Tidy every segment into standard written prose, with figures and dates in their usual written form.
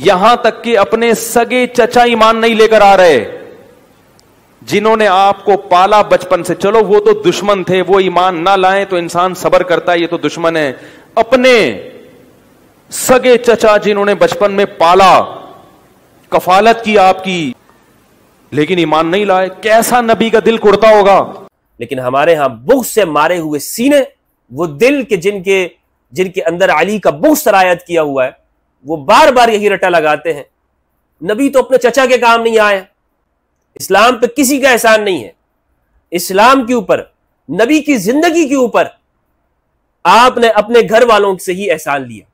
یہاں تک کہ اپنے سگے چچا ایمان نہیں لے کر آ رہے، جنہوں نے آپ کو پالا بچپن سے. چلو وہ تو دشمن تھے، وہ ایمان نہ لائیں تو انسان صبر کرتا ہے، یہ تو دشمن ہے. اپنے سگے چچا جنہوں نے بچپن میں پالا، کفالت کی آپ کی، لیکن ایمان نہیں لائے، کیسا نبی کا دل کڑتا ہوگا. لیکن ہمارے ہاں بغض سے مارے ہوئے سینے، وہ دل کے جن کے اندر علی کا بغض سرایت کیا ہوا ہے، وہ بار بار یہی رٹا لگاتے ہیں، نبی تو اپنے چچا کے کام نہیں آئے. اسلام پہ کسی کا احسان نہیں ہے. اسلام کے اوپر، نبی کی زندگی کے اوپر آپ نے اپنے گھر والوں سے ہی احسان لیا.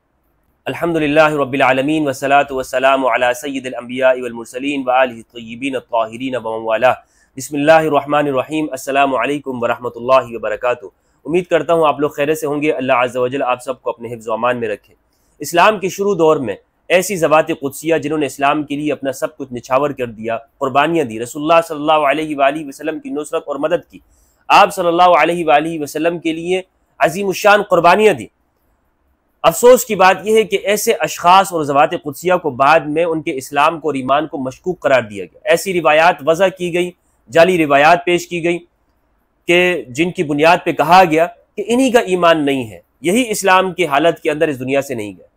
الحمدللہ رب العالمین والصلاة والسلام علی سید الانبیاء والمرسلین وآلہ الطیبین الطاہرین ومن والاه. بسم اللہ الرحمن الرحیم. السلام علیکم ورحمۃ اللہ وبرکاتہ. امید کرتا ہوں آپ لوگ خیریت سے ہوں گے. اللہ عز و جل آپ سب کو اپنے حفظ و امان میں رکھے. اسلام کے شروع دور میں ایسی ذوات قدسیہ جنہوں نے اسلام کے لیے اپنا سب کچھ نچھاور کر دیا، قربانیاں دی، رسول اللہ صلی اللہ علیہ وآلہ وسلم کی نصرت اور مدد کی، آپ صلی اللہ علیہ وآلہ وسلم کے لیے عظیم الشان قربانیاں دی. افسوس کی بات یہ ہے کہ ایسے اشخاص اور ذوات قدسیہ کو بعد میں ان کے اسلام کو اور ایمان کو مشکوک قرار دیا گیا. ایسی روایات وضع کی گئی، جعلی روایات پیش کی گئی کہ جن کی بنیاد پہ کہا گیا کہ انہی کا ایمان نہیں ہے، یہی اسلام کی حالت کے اندر اس دنیا سے نہیں گئے.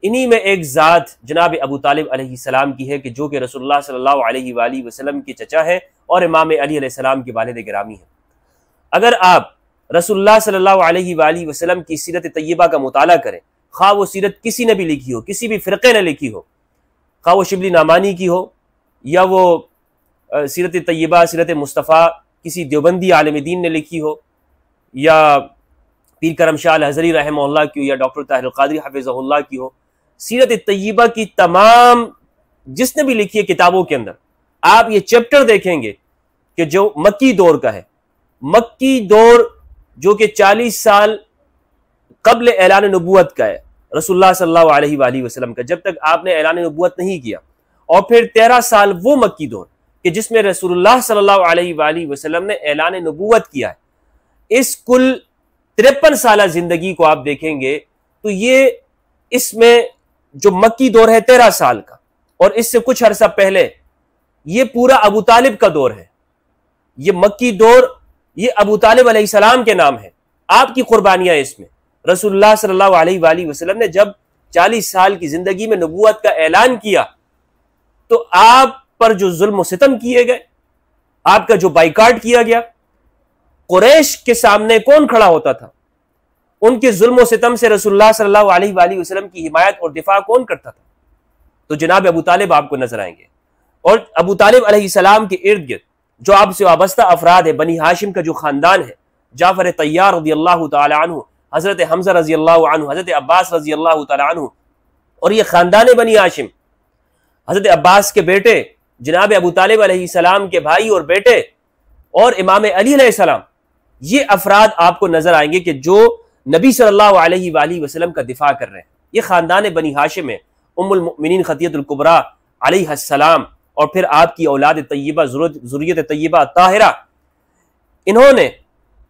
انہی میں ایک ذات جناب ابو طالب علیہ السلام کی ہے کہ جو کہ رسول اللہ صلی اللہ علیہ وآلہ وسلم کے چچا ہے اور امام علی علیہ السلام کے والد گرامی ہیں. اگر آپ رسول اللہ صلی اللہ علیہ وآلہ وسلم کی سیرت طیبہ کا مطالعہ کریں، خواہ وہ سیرت کسی نے بھی لکھی ہو، کسی بھی فرقے نے لکھی ہو، خواہ وہ شبلی نعمانی کی ہو یا وہ سیرت طیبہ سیرت مصطفیٰ کسی دیوبندی عالم دین نے لکھی ہو، یا پیر کرم شاہ الحضری رحمہ اللہ کی ہو، یا ڈاکٹر طاہر القادری حفظہ اللہ کی ہو، سیرت طیبہ کی تمام جس نے بھی لکھی ہے کتابوں کے اندر آپ یہ چیپٹر دیکھیں گے کہ جو مکی دور کا ہے، مکی دور جو کہ 40 سال قبل اعلان نبوت کا ہے رسول اللہ صلی اللہ علیہ وآلہ وسلم کا، جب تک آپ نے اعلان نبوت نہیں کیا، اور پھر 13 سال وہ مکی دور کہ جس میں رسول اللہ صلی اللہ علیہ وآلہ وسلم نے اعلان نبوت کیا ہے. اس کل 53 سالہ زندگی کو آپ دیکھیں گے تو یہ اس میں جو مکی دور ہے 13 سال کا، اور اس سے کچھ عرصہ پہلے یہ پورا ابو طالب کا دور ہے. یہ مکی دور یہ ابو طالب علیہ السلام کے نام ہے، آپ کی قربانیاں اس میں. رسول اللہ صلی اللہ علیہ وآلہ وسلم نے جب 40 سال کی زندگی میں نبوت کا اعلان کیا تو آپ پر جو ظلم و ستم کیے گئے، آپ کا جو بائیکاٹ کیا گیا، قریش کے سامنے کون کھڑا ہوتا تھا؟ ان کے ظلم و ستم سے رسول اللہ صلی اللہ علیہ وآلہ وسلم کی حمایت اور دفاع کون کرتا تھا؟ تو جناب ابو طالب آپ کو نظر آئیں گے. اور ابو طالب علیہ السلام کے ارد گرد جو آپ سے وابستہ افراد ہے، بنی ہاشم کا جو خاندان ہے، جعفر طیار رضی اللہ تعالی عنہ، حضرت حمزہ رضی اللہ عنہ، حضرت عباس رضی اللہ تعالی عنہ، اور یہ خاندان بنی ہاشم، حضرت عباس کے بیٹے، جناب ابو طالب علیہ السلام کے بھائی اور بیٹے، اور امام علی علیہ السلام، یہ افراد آپ کو نظر آئیں گے کہ جو نبی صلی اللہ علیہ وآلہ وسلم کا دفاع کر رہے ہیں. یہ خاندان بنی ہاشم ہے، ام المؤمنین خدیجہ الکبریٰ علیہ السلام، اور پھر آپ کی اولاد طیبہ، ذریت طیبہ طاہرہ، انہوں نے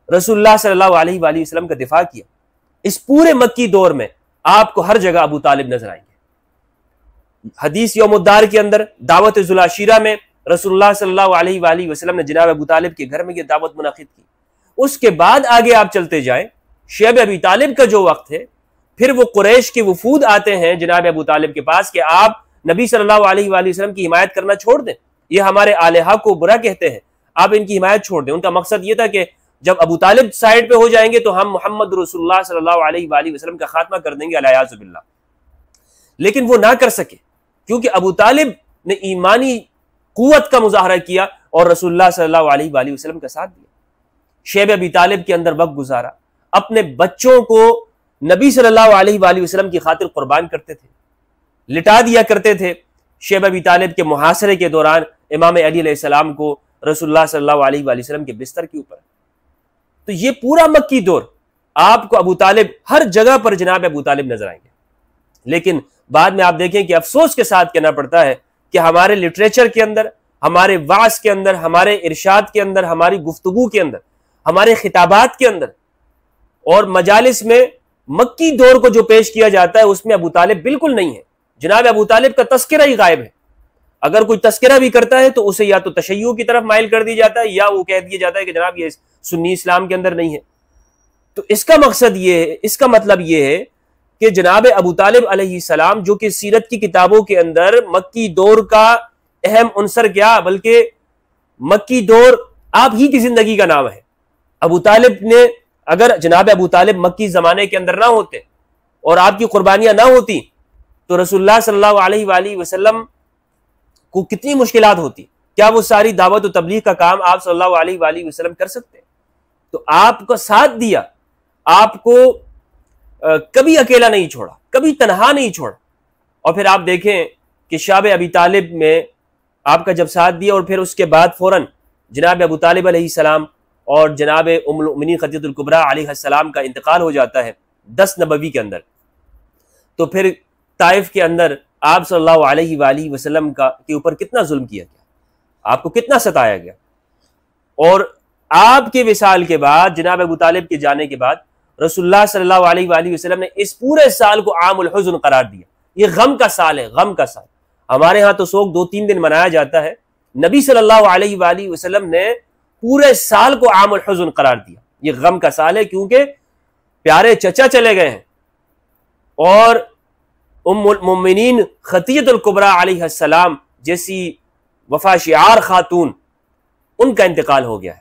رسول اللہ صلی اللہ علیہ وآلہ وسلم کا دفاع کیا. اس پورے مکی دور میں آپ کو ہر جگہ ابو طالب نظر آئیں گے. حدیث یوم الدار کے اندر دعوت ذوالعشیرہ میں رسول اللہ صلی اللہ علیہ وآلہ وسلم نے جناب ابو طالب کے گھر میں یہ دعوت منعقد کی. اس کے بعد آگے آپ چلتے جائیں، شیب ابی طالب کا جو وقت ہے، پھر وہ قریش کے وفود آتے ہیں جناب ابو طالب کے پاس کہ آپ نبی صلی اللہ علیہ وآلہ وسلم کی حمایت کرنا چھوڑ دیں، یہ ہمارے الہا کو برا کہتے ہیں، آپ ان کی حمایت چھوڑ دیں. ان کا مقصد یہ تھا کہ جب ابو طالب سائڈ پہ ہو جائیں گے تو ہم محمد رسول اللہ صلی اللہ علیہ وآلہ وسلم کا خاتمہ کر دیں گے الیاذ باللہ. لیکن وہ نہ کر سکے کیونکہ ابو طالب نے ایمانی قوت کا مظاہرہ کیا اور رسول اللہ صلی اللہ علیہ وآلہ وسلم کا ساتھ دیا. شیب ابی طالب کے اندر وقت گزارا، اپنے بچوں کو نبی صلی اللہ علیہ وآلہ وسلم کی خاطر قربان کرتے تھے، لٹا دیا کرتے تھے. شیب ابی طالب کے محاصرے کے دوران امام علی علیہ السلام کو رسول اللہ صلی اللہ علیہ وآلہ وسلم کے بستر کے اوپر. تو یہ پورا مکی دور آپ کو ابو طالب ہر جگہ پر جناب ابو طالب نظر آئیں گے. لیکن بعد میں آپ دیکھیں کہ افسوس کے ساتھ کہنا پڑتا ہے کہ ہمارے لٹریچر کے اندر، ہمارے وعظ کے اندر، ہمارے ارشاد کے اندر، ہماری گفتگو کے اندر، ہمارے خطابات کے اندر اور مجالس میں مکی دور کو جو پیش کیا جاتا ہے اس میں ابو طالب بالکل نہیں ہے. جناب ابو طالب کا تذکرہ ہی غائب ہے. اگر کوئی تذکرہ بھی کرتا ہے تو اسے یا تو تشیع کی طرف مائل کر دیا جاتا ہے یا وہ کہہ دیا جاتا ہے کہ جناب یہ سنی اسلام کے اندر نہیں ہے. تو اس کا مقصد یہ ہے، اس کا مطلب یہ ہے کہ جناب ابو طالب علیہ السلام جو کہ سیرت کی کتابوں کے اندر مکی دور کا اہم عنصر کیا بلکہ مکی دور آپ ہی کی زندگی کا نام ہے. ابو طالب نے، اگر جناب ابو طالب مکی زمانے کے اندر نہ ہوتے اور آپ کی قربانیاں نہ ہوتی تو رسول اللہ صلی اللہ علیہ وآلہ وسلم کو کتنی مشکلات ہوتی. کیا وہ ساری دعوت و تبلیغ کا کام آپ صلی اللہ علیہ وآلہ وسلم کر سکتے؟ تو آپ کو ساتھ دیا، آپ کو کبھی اکیلا نہیں چھوڑا، کبھی تنہا نہیں چھوڑا. اور پھر آپ دیکھیں کہ شاب ابی طالب میں آپ کا جب ساتھ دیا اور پھر اس کے بعد فوراً جناب ابو طالب علیہ السلام اور جناب ام المؤمنین خدیجہ الکبریٰ علیہ السلام کا انتقال ہو جاتا ہے 10 نبوی کے اندر. تو پھر طائف کے اندر آپ صلی اللہ علیہ وآلہ وسلم کے اوپر کتنا ظلم کیا گیا، آپ کو کتنا ستایا گیا. اور آپ کے وصال کے بعد، جناب ابو طالب کے جانے کے بعد، رسول اللہ صلی اللہ علیہ وآلہ وسلم نے اس پورے سال کو عام الحزن قرار دیا. یہ غم کا سال ہے، غم کا سال. ہمارے ہاں تو سوگ 2-3 دن منایا جاتا ہے، نبی صلی اللہ علیہ وآلہ وسلم نے پورے سال کو عام الحزن قرار دیا. یہ غم کا سال ہے کیونکہ پیارے چچا چلے گئے ہیں اور ام المؤمنین خدیجہ الکبریٰ علیہ السلام جیسی وفا شعار خاتون، ان کا انتقال ہو گیا ہے.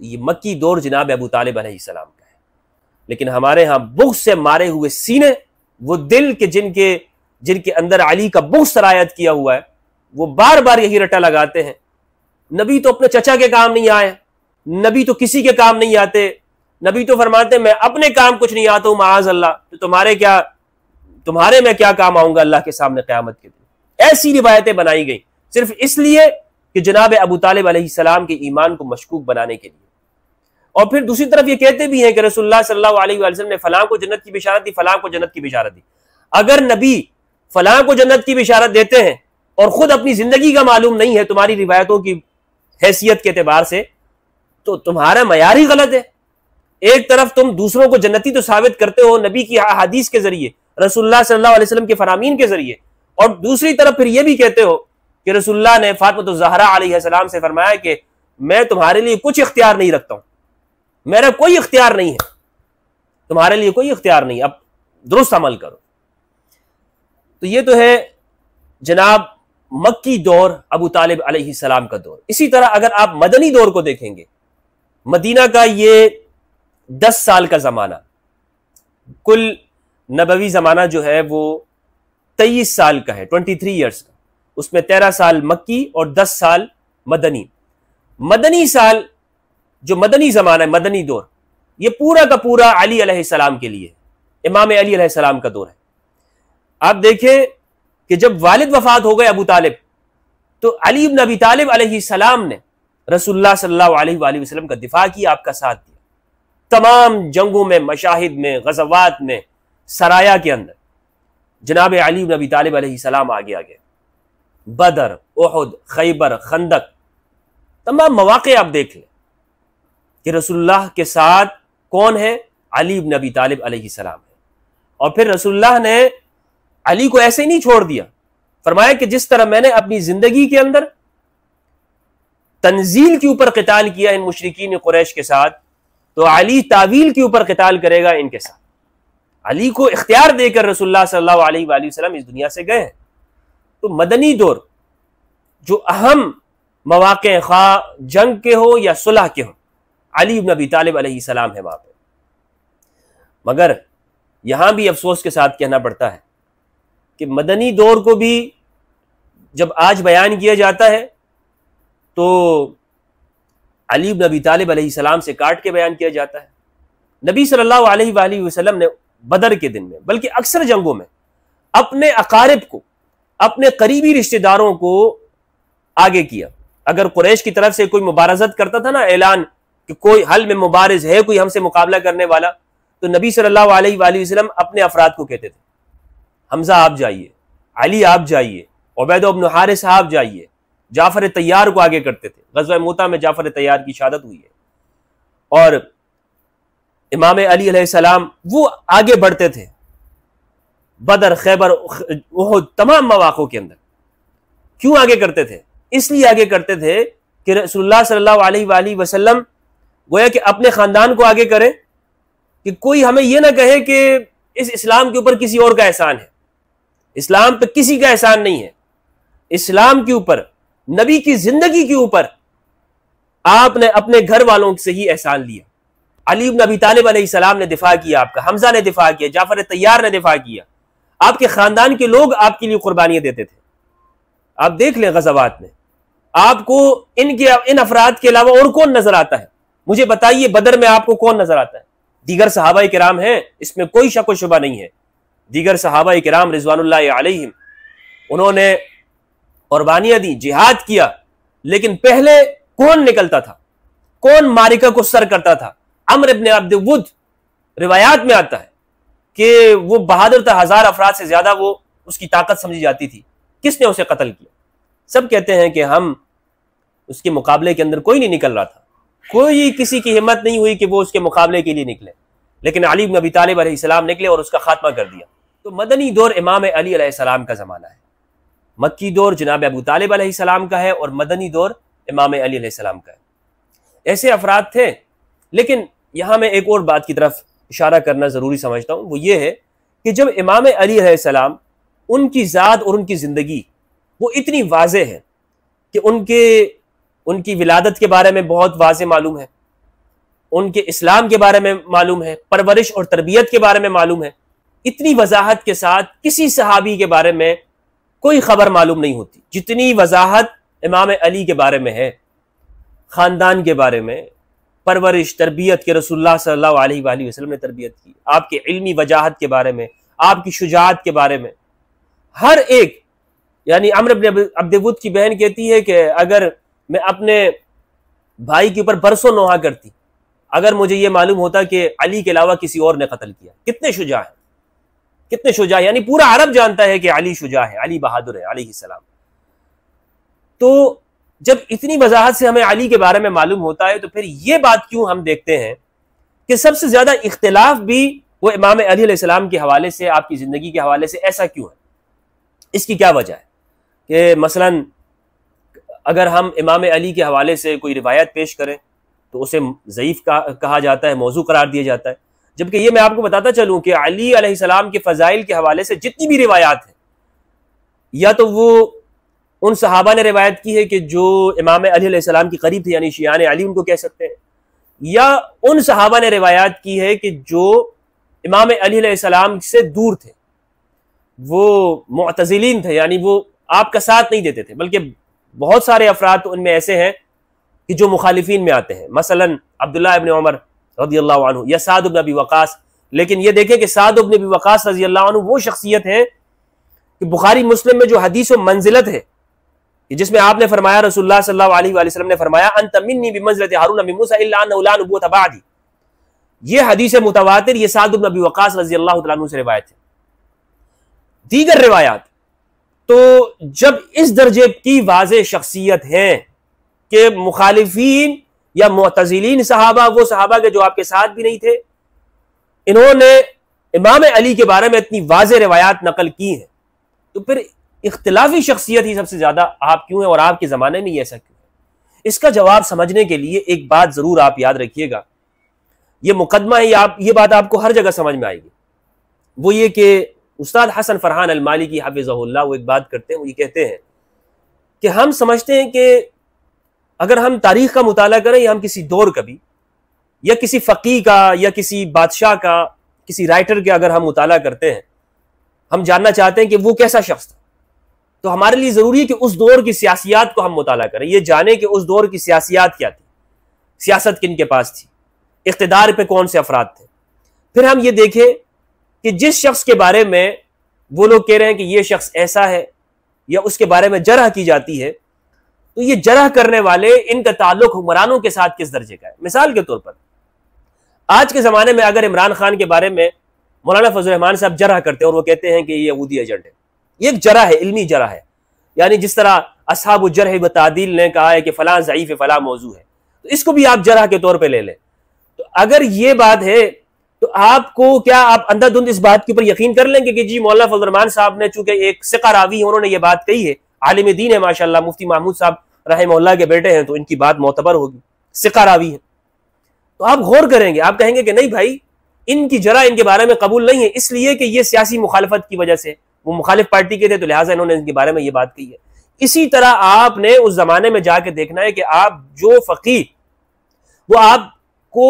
یہ مکی دور جناب ابو طالب علیہ السلام کا ہے. لیکن ہمارے ہاں بغض سے مارے ہوئے سینے، وہ دل کے جن کے اندر علی کا بغض سرایت کیا ہوا ہے، وہ بار بار یہی رٹا لگاتے ہیں نبی تو اپنے چچا کے کام نہیں آئے، نبی تو کسی کے کام نہیں آتے، نبی تو فرماتے ہیں میں اپنے کام کچھ نہیں آتا ہوں معاذ اللہ، تو تمہارے میں کیا کام آؤں گا اللہ کے سامنے قیامت کے دن. ایسی روایتیں بنائی گئی صرف اس لیے کہ جناب ابو طالب علیہ السلام کے ایمان کو مشکوک بنانے کے لیے. اور پھر دوسری طرف یہ کہتے بھی ہیں کہ رسول اللہ صلی اللہ علیہ وآلہ وسلم نے فلاں کو جنت کی بشارت دی، فلاں کو جنت کی بشارت دی. اگر نبی فلاں کو جنت کی بشارت دیتے ہیں اور خود اپنی زندگی کا معلوم نہیں ہے تمہاری روایتوں کی حیثیت کے اعتبار سے، تو تمہارا معیار ہی غلط ہے. ایک طرف تم دوسروں کو جنتی تو ثابت کرتے ہو نبی کی احادیث کے ذریعے، رسول اللہ صلی اللہ علیہ وسلم کے فرامین کے ذریعے، اور دوسری طرف پھر یہ بھی کہتے ہو کہ رسول اللہ نے فاطمہ الزہرا علیہ السلام سے فرمایا کہ میں تمہارے لیے کچھ اختیار نہیں رکھتا ہوں، میرا کوئی اختیار نہیں ہے، تمہارے لیے کوئی اختیار نہیں، اب درست عمل کرو. تو یہ تو ہے جناب مکی دور، ابو طالب علیہ السلام کا دور. اسی طرح اگر آپ مدنی دور کو دیکھیں گے، مدینہ کا یہ 10 سال کا زمانہ، کل نبوی زمانہ جو ہے وہ 23 سال کا ہے، 23 ایئرس کا. اس میں 13 سال مکی اور 10 سال مدنی. مدنی سال جو مدنی زمانہ ہے، مدنی دور، یہ پورا کا پورا علی علیہ السلام کے لیے، امام علی علیہ السلام کا دور ہے. آپ دیکھیں کہ جب والد وفات ہو گئے ابو طالب، تو علی بن ابی طالب علیہ السلام نے رسول اللہ صلی اللہ علیہ وآلہ وسلم کا دفاع کیا، آپ کا ساتھ دیا. تمام جنگوں میں، مشاہد میں، غزوات میں، سرایا کے اندر جناب علی بن ابی طالب علیہ السلام آگے آگے. بدر، احد، خیبر، خندق، تمام مواقع آپ دیکھ لیں کہ رسول اللہ کے ساتھ کون ہے؟ علی بن ابی طالب علیہ السلام ہے. اور پھر رسول اللہ نے علی کو ایسے ہی نہیں چھوڑ دیا، فرمایا کہ جس طرح میں نے اپنی زندگی کے اندر تنزیل کے اوپر قتال کیا ان مشرکین قریش کے ساتھ، تو علی تعویل کے اوپر قتال کرے گا ان کے ساتھ. علی کو اختیار دے کر رسول اللہ صلی اللہ علیہ وآلہ وسلم اس دنیا سے گئے ہیں. تو مدنی دور جو اہم مواقع، خواہ جنگ کے ہو یا صلح کے ہو، علی بن ابی طالب علیہ السلام ہے وہاں پہ. مگر یہاں بھی افسوس کے ساتھ کہنا پڑتا ہے کہ مدنی دور کو بھی جب آج بیان کیا جاتا ہے تو علی بن ابی طالب علیہ السلام سے کاٹ کے بیان کیا جاتا ہے. نبی صلی اللہ علیہ وآلہ وسلم نے بدر کے دن میں، بلکہ اکثر جنگوں میں، اپنے اقارب کو، اپنے قریبی رشتہ داروں کو آگے کیا. اگر قریش کی طرف سے کوئی مبارزت کرتا تھا نا، اعلان کہ کوئی حل میں مبارز ہے، کوئی ہم سے مقابلہ کرنے والا، تو نبی صلی اللہ علیہ وآلہ وسلم اپنے افراد کو کہتے تھے حمزہ آپ جائیے، علی آپ جائیے، عبیدہ بن حارث آپ جائیے. جعفر طیار کو آگے کرتے تھے. غزوہ موتا میں جعفر طیار کی شہادت ہوئی ہے. اور امام علی علیہ السلام وہ آگے بڑھتے تھے. بدر، خیبر، احد، تمام مواقع کے اندر کیوں آگے کرتے تھے؟ اس لیے آگے کرتے تھے کہ رسول اللہ صلی اللہ علیہ وآلہ وسلم گویا کہ اپنے خاندان کو آگے کریں، کہ کوئی ہمیں یہ نہ کہے کہ اس اسلام کے اوپر کسی اور کا احسان ہے۔ اسلام پہ کسی کا احسان نہیں ہے، اسلام کے اوپر، نبی کی زندگی کے اوپر آپ نے اپنے گھر والوں سے ہی احسان لیا۔ علی بن ابی طالب علیہ السلام نے دفاع کیا آپ کا، حمزہ نے دفاع کیا، جعفر طیار نے دفاع کیا، آپ کے خاندان کے لوگ آپ کے لیے قربانیاں دیتے تھے۔ آپ دیکھ لیں غزوات میں آپ کو ان افراد کے علاوہ اور کون نظر آتا ہے؟ مجھے بتائیے بدر میں آپ کو کون نظر آتا ہے؟ دیگر صحابہ کرام ہیں، اس میں کوئی شک و شبہ نہیں ہے، دیگر صحابہ کرام رضوان اللہ علیہم انہوں نے قربانیاں دی، جہاد کیا، لیکن پہلے کون نکلتا تھا؟ کون معرکہ کو سر کرتا تھا؟ عمرو بن عبد ود، روایات میں آتا ہے کہ وہ بہادر تھا، 1000 افراد سے زیادہ وہ اس کی طاقت سمجھی جاتی تھی۔ کس نے اسے قتل کیا؟ سب کہتے ہیں کہ ہم اس کے مقابلے کے اندر کوئی نہیں نکل رہا تھا، کوئی کسی کی ہمت نہیں ہوئی کہ وہ اس کے مقابلے کے لیے نکلے، لیکن علی بن ابی طالب علیہ السلام نکلے اور اس کا خاتمہ کر دیا۔ تو مدنی دور امام علی علیہ السلام کا زمانہ ہے، مکی دور جناب ابو طالب علیہ السلام کا ہے، اور مدنی دور امام علی علیہ السلام کا ہے۔ ایسے افراد تھے، لیکن یہاں میں ایک اور بات کی طرف اشارہ کرنا ضروری سمجھتا ہوں، وہ یہ ہے کہ جب امام علی علیہ السلام، ان کی ذات اور ان کی زندگی وہ اتنی واضح ہے کہ ان کی ولادت کے بارے میں بہت واضح معلوم ہے، ان کے اسلام کے بارے میں معلوم ہے، پرورش اور تربیت کے بارے میں معلوم ہے، اتنی وضاحت کے ساتھ کسی صحابی کے بارے میں کوئی خبر معلوم نہیں ہوتی جتنی وضاحت امام علی کے بارے میں ہے، خاندان کے بارے میں، پرورش، تربیت کے رسول اللہ صلی اللہ علیہ وآلہ وسلم نے تربیت کی، آپ کے علمی وجاہت کے بارے میں، آپ کی شجاعت کے بارے میں، ہر ایک، یعنی عمرو بن عبد ود کی بہن کہتی ہے کہ اگر میں اپنے بھائی کے اوپر برسوں نوحہ کرتی اگر مجھے یہ معلوم ہوتا کہ علی کے علاوہ کسی اور نے قتل کیا۔ کتنے شجاع ہیں، کتنے شجاع، یعنی پورا عرب جانتا ہے کہ علی شجاع ہے، علی بہادر ہے علیہ السلام۔ تو جب اتنی وضاحت سے ہمیں علی کے بارے میں معلوم ہوتا ہے تو پھر یہ بات کیوں ہم دیکھتے ہیں کہ سب سے زیادہ اختلاف بھی وہ امام علی علیہ السلام کے حوالے سے، آپ کی زندگی کے حوالے سے، ایسا کیوں ہے؟ اس کی کیا وجہ ہے کہ مثلا اگر ہم امام علی کے حوالے سے کوئی روایت پیش کریں تو اسے ضعیف کہا جاتا ہے، موضوع قرار دیا جاتا ہے، جبکہ یہ میں آپ کو بتاتا چلوں کہ علی علیہ السلام کے فضائل کے حوالے سے جتنی بھی روایات ہیں، یا تو وہ ان صحابہ نے روایت کی ہے کہ جو امام علی علیہ السلام کے قریب تھے، یعنی شیعان علی ان کو کہہ سکتے ہیں، یا ان صحابہ نے روایت کی ہے کہ جو امام علی علیہ السلام سے دور تھے، وہ معتزلین تھے، یعنی وہ آپ کا ساتھ نہیں دیتے تھے، بلکہ بہت سارے افراد ان میں ایسے ہیں کہ جو مخالفین میں آتے ہیں، مثلا عبداللہ ابن عمر رضی اللہ عنہ یا سعد بن ابی وقاص۔ لیکن یہ دیکھیں کہ سعد بن ابی وقاص رضی اللہ عنہ وہ شخصیت ہے کہ بخاری مسلم میں جو حدیث و منزلت ہے کہ جس میں آپ نے فرمایا، رسول اللہ صلی اللہ علیہ وآلہ وسلم نے فرمایا انت منی بمنزلت ہارون من موسیٰ الا انہ لا نبوۃ بعدی، یہ حدیث متواتر، یہ سعد بن ابی وقاص رضی اللہ تعالیٰ عنہ سے روایت ہے۔ دیگر روایات تو جب اس درجے کی واضح شخصیت ہے کہ مخالفین یا معتزلین صحابہ، وہ صحابہ کے جو آپ کے ساتھ بھی نہیں تھے، انہوں نے امام علی کے بارے میں اتنی واضح روایات نقل کی ہیں، تو پھر اختلافی شخصیت ہی سب سے زیادہ آپ کیوں ہیں، اور آپ کے زمانے میں یہ ایسا کیوں ہے؟ اس کا جواب سمجھنے کے لیے ایک بات ضرور آپ یاد رکھیے گا، یہ مقدمہ ہے، یہ بات آپ کو ہر جگہ سمجھ میں آئے گی، وہ یہ کہ استاد حسن فرحان المالکی حفظہ اللہ وہ ایک بات کرتے ہیں، وہ یہ کہتے ہیں کہ ہم سمجھتے ہیں کہ اگر ہم تاریخ کا مطالعہ کریں یا ہم کسی دور کا بھی، یا کسی فقیہ کا یا کسی بادشاہ کا، کسی رائٹر کے اگر ہم مطالعہ کرتے ہیں، ہم جاننا چاہتے ہیں کہ وہ کیسا شخص تھا، تو ہمارے لیے ضروری ہے کہ اس دور کی سیاسیات کو ہم مطالعہ کریں، یہ جانیں کہ اس دور کی سیاسیات کیا تھی، سیاست کن کے پاس تھی، اقتدار پہ کون سے افراد تھے، پھر ہم یہ دیکھیں کہ جس شخص کے بارے میں وہ لوگ کہہ رہے ہیں کہ یہ شخص ایسا ہے، یا اس کے بارے میں جرح کی جاتی ہے، تو یہ جرح کرنے والے، ان کا تعلق حکمرانوں کے ساتھ کس درجے کا ہے۔ مثال کے طور پر آج کے زمانے میں اگر عمران خان کے بارے میں مولانا فضل الرحمان صاحب جرح کرتے ہیں اور وہ کہتے ہیں کہ یہ یہودی ایجنٹ ہے، یہ ایک جرح ہے، علمی جرح ہے، یعنی جس طرح اصحاب الجرح و تعدیل نے کہا ہے کہ فلاں ضعیف ہے، فلاں موضوع ہے، تو اس کو بھی آپ جرح کے طور پہ لے لیں۔ تو اگر یہ بات ہے تو آپ کو کیا آپ اندھا دھند اس بات کے اوپر یقین کر لیں گے کہ جی مولانا فضل الرحمان صاحب نے چونکہ ایک ثقہ راوی انہوں نے یہ بات کہی ہے، عالم دین ہے ماشاءاللہ، مفتی محمود صاحب رحمہ اللہ کے بیٹے ہیں، تو ان کی بات معتبر ہوگی، ثقہ راوی ہے، تو آپ غور کریں گے، آپ کہیں گے کہ نہیں بھائی ان کی جرح ان کے بارے میں قبول نہیں ہے، اس لیے کہ یہ سیاسی مخالفت کی وجہ سے، وہ مخالف پارٹی کے تھے تو لہٰذا انہوں نے ان کے بارے میں یہ بات کہی ہے۔ اسی طرح آپ نے اس زمانے میں جا کے دیکھنا ہے کہ آپ جو فقیہ وہ آپ کو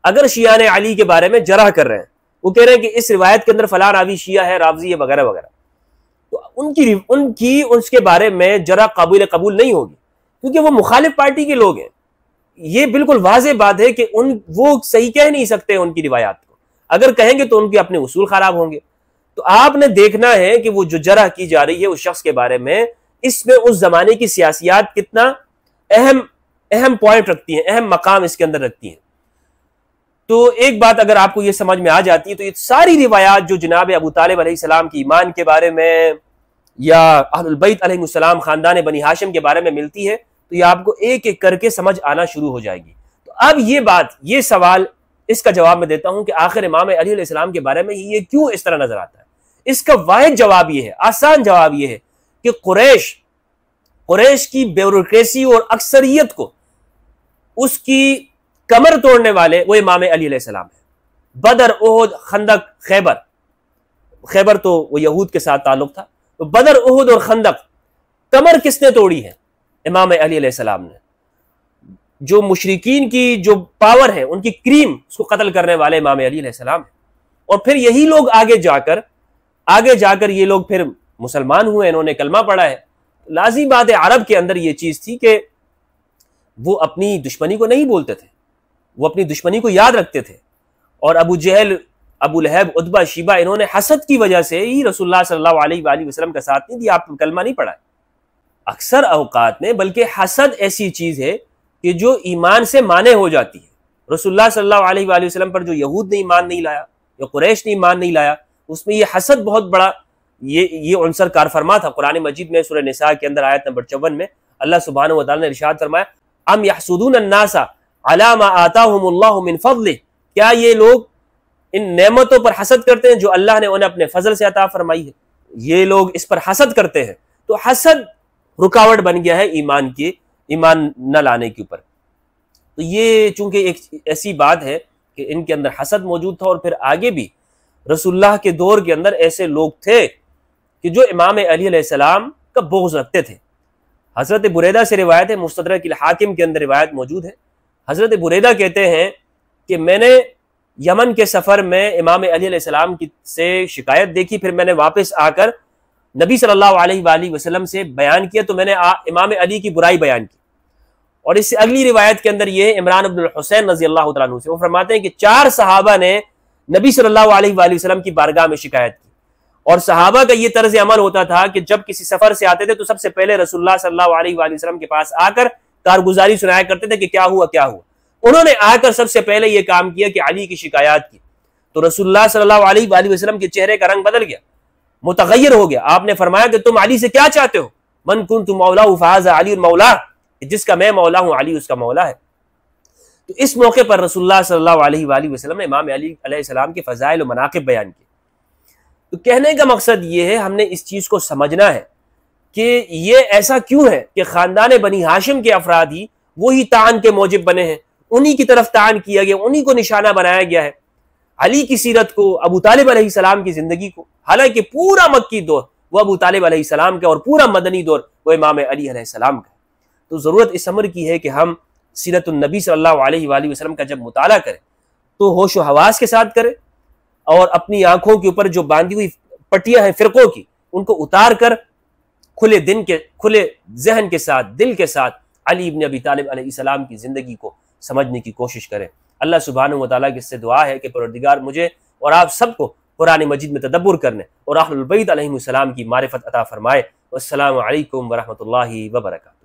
اگر شیعان علی کے بارے میں جرح کر رہے ہیں، وہ کہہ رہے ہیں کہ اس روایت کے اندر فلاں راوی شیعہ ہے، رافضی ہے وغیرہ وغیرہ، تو ان کی اس کے بارے میں جرح قبول نہیں ہوگی، کیونکہ وہ مخالف پارٹی کے لوگ ہیں۔ یہ بالکل واضح بات ہے کہ وہ صحیح کہہ نہیں سکتے ان کی روایات کو، اگر کہیں گے تو ان کے اپنے اصول خراب ہوں گے۔ تو آپ نے دیکھنا ہے کہ وہ جو جرح کی جا رہی ہے اس شخص کے بارے میں، اس میں اس زمانے کی سیاسیات کتنا اہم پوائنٹ رکھتی ہیں، اہم مقام اس کے اندر رکھتی ہیں۔ تو ایک بات اگر آپ کو یہ سمجھ میں آ جاتی ہے تو یہ ساری روایات جو جناب ابو طالب علیہ السلام کی ایمان کے بارے میں یا اہل البیت علیہ السلام خاندان بنی ہاشم کے بارے میں ملتی ہے، تو یہ آپ کو ایک ایک کر کے سمجھ آنا شروع ہو جائے گی۔ تو اب یہ سوال اس کا جواب میں دیتا ہوں کہ آخر امام علی علیہ السلام کے بارے میں یہ کیوں اس طرح نظر آتا ہے؟ اس کا واحد جواب یہ ہے، آسان جواب یہ ہے کہ قریش کی بیوروکریسی اور اکثریت کو اس کی کمر توڑنے والے وہ امام علی علیہ السلام ہے۔ بدر، احد، خندق، خیبر تو وہ یہود کے ساتھ تعلق تھا، تو بدر، احد اور خندق کمر کس نے توڑی ہے؟ امام علی علیہ السلام نے۔ جو مشرکین کی جو پاور ہے، ان کی کریم، اس کو قتل کرنے والے امام علی علیہ السلام ہیں۔ اور پھر یہی لوگ آگے جا کر یہ لوگ پھر مسلمان ہوئے، انہوں نے کلمہ پڑھا ہے۔ لازمی بات ہے عرب کے اندر یہ چیز تھی کہ وہ اپنی دشمنی کو نہیں بولتے تھے، وہ اپنی دشمنی کو یاد رکھتے تھے۔ اور ابو جہل، ابو لہب، عتبہ، شیبہ، انہوں نے حسد کی وجہ سے ہی رسول اللہ صلی اللہ علیہ وآلہ وسلم کا ساتھ نہیں دیا، آپ کلمہ نہیں پڑھا ہے اکثر اوقات میں۔ بلکہ حسد ایسی چیز ہے کہ جو ایمان سے مانع ہو جاتی ہے۔ رسول اللہ صلی اللہ علیہ وآلہ وسلم پر جو یہود نے ایمان نہیں لایا یا قریش نے ایمان نہیں لایا، اس میں یہ حسد بہت بڑا یہ عنصر کار فرما تھا۔ قرآن مجید میں سورہ نساء کے اندر آیت نمبر 54 میں اللہ سبحانہ و تعالی نے ارشاد فرمایا، ام یحسدون الناس علی ما آتاہم اللہ من فضلہ، کیا یہ لوگ ان نعمتوں پر حسد کرتے ہیں جو اللہ نے انہیں اپنے فضل سے عطا فرمائی ہے؟ یہ لوگ اس پر حسد کرتے ہیں، تو حسد رکاوٹ بن گیا ہے ایمان نہ لانے کے اوپر۔ تو یہ چونکہ ایک ایسی بات ہے کہ ان کے اندر حسد موجود تھا، اور پھر آگے بھی رسول اللہ کے دور کے اندر ایسے لوگ تھے کہ جو امام علی علیہ السلام کا بغض رکھتے تھے۔ حضرت بریدہ سے روایت ہے، مستدرک الحاکم کے اندر روایت موجود ہے۔ حضرت بریدہ کہتے ہیں کہ میں نے یمن کے سفر میں امام علی علیہ السلام سے شکایت دیکھی، پھر میں نے واپس آ کر نبی صلی اللہ علیہ وآلہ وسلم سے بیان کیا، تو میں نے امام علی کی برائی بیان کی۔ اور اس سے اگلی روایت کے اندر یہ عمران بن الحسین رضی اللہ تعالیٰ عنہ سے، وہ فرماتے ہیں کہ 4 صحابہ نے نبی صلی اللہ علیہ وآلہ وسلم کی بارگاہ میں شکایت کی، اور صحابہ کا یہ طرز عمل ہوتا تھا کہ جب کسی سفر سے آتے تھے تو سب سے پہلے رسول اللہ صلی اللہ علیہ وآلہ وسلم کے پاس آ کر کارگزاری سنایا کرتے تھے کہ کیا ہوا۔ انہوں نے آ کر سب سے پہلے یہ کام کیا کہ علی کی شکایات کی، تو رسول اللہ صلی اللہ علیہ وآلہ وسلم کے چہرے کا رنگ بدل گیا، متغیر ہو گیا۔ آپ نے فرمایا کہ تم علی سے کیا چاہتے ہو؟ من کنت مولا فہذا علی المولا، جس کا میں مولا ہوں علی اس کا مولا ہے۔ تو اس موقع پر رسول اللہ صلی اللہ علیہ وآلہ وسلم نے امام علی علیہ السلام کے فضائل و مناقب بیان کیے۔ تو کہنے کا مقصد یہ ہے، ہم نے اس چیز کو سمجھنا ہے کہ یہ ایسا کیوں ہے کہ خاندان بنی ہاشم کے افراد ہی وہی طعن کے موجب بنے ہیں، انہی کی طرف طعن کیا گیا، انہی کو نشانہ بنایا گیا ہے، علی کی سیرت کو، ابو طالب علیہ السلام کی زندگی کو، حالانکہ پورا مکی دور وہ ابو طالب علیہ السلام کا اور پورا مدنی دور وہ امام علی علیہ السلام کا۔ تو ضرورت اس امر کی ہے کہ ہم سیرت النبی صلی اللہ علیہ وآلہ وسلم کا جب مطالعہ کریں تو ہوش و حواس کے ساتھ کریں، اور اپنی آنکھوں کے اوپر جو باندھی ہوئی پٹیاں ہیں فرقوں کی، ان کو اتار کر کھلے ذہن کے ساتھ، دل کے ساتھ علی ابن ابی طالب علیہ السلام کی زندگی کو سمجھنے کی کوشش کریں۔ اللہ سبحانہ و تعالیٰ کی اس سے دعا ہے کہ پروردگار مجھے اور آپ سب کو قرآن مجید میں تدبر کرنے اور اہل البیت علیہ السلام کی معرفت عطا فرمائے۔ والسلام علیکم ورحمۃ اللہ وبرکاتہ۔